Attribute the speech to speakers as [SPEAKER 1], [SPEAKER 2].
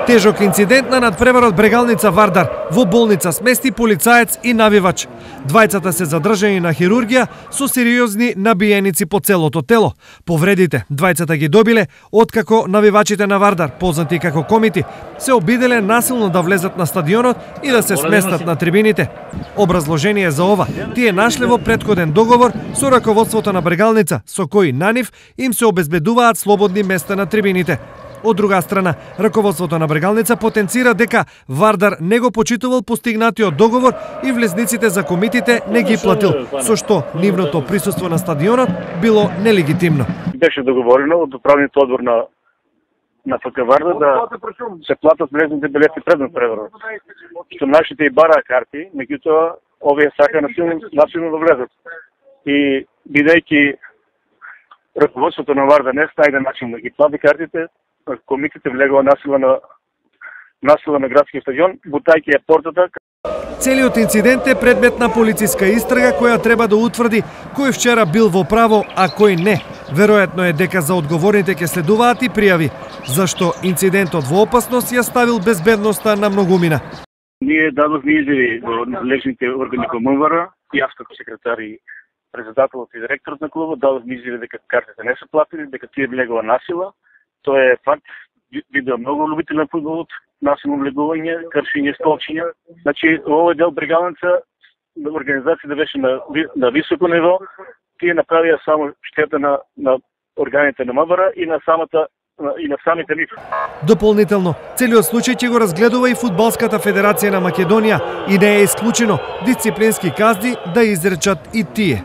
[SPEAKER 1] Тежок инцидент на надпреварот Брегалница Вардар. Во болница смести полицаец и навивач. Двајцата се задржани на хирургија со сериозни набиеници по целото тело. Повредите двајцата ги добиле откако навивачите на Вардар, познати како комити, се обиделе насилно да влезат на стадионот и да се сместат на трибините. Образложение за ова тие нашле во претходен договор со раководството на Брегалница, со кој на нив им се обезбедуваат слободни места на трибините. Од друга страна, раководството на Брегалница потенцира дека Вардар не го почитувал постигнатиот договор и влезниците за комитите не ги платил, со што нивното присуство на стадионот било нелегитимно.
[SPEAKER 2] Беше договорено од управниот одбор на ФК Вардар да се платат влезните билети пред надпреварот. Што нашите и бараа карти, меѓутоа овие сака насилно да влезат. И бидејќи раководството на Вардар не најде начин да ги плати картите, комитите влегува насила на градскиот стадион, бутајќи ја портата.
[SPEAKER 1] Целиот инцидент е предмет на полициска истрага која треба да утврди кој вчера бил во право, а кој не. Веројатно е дека за одговорните ќе следуваат и пријави, зашто инцидентот во опасност ја ставил безбедноста на многумина.
[SPEAKER 2] Ние дадовме изјави во надлежните органи по МВР, јас како секретар и председателот и директорот на клубот дадовме изјави дека картите не се платени, дека тие влегува насила. Тоа е факт. Видео многу любители на фудбалот, насилно влегување, кршење, столчење. Значи, овој дел Брегалница, организацијата беше на високо ниво. Тие направија само штета на органите на МВР и на самите нив.
[SPEAKER 1] Дополнително, целиот случај ќе го разгледува и Фудбалската федерација на Македонија и не е исклучено дисциплински казни да изречат и тие.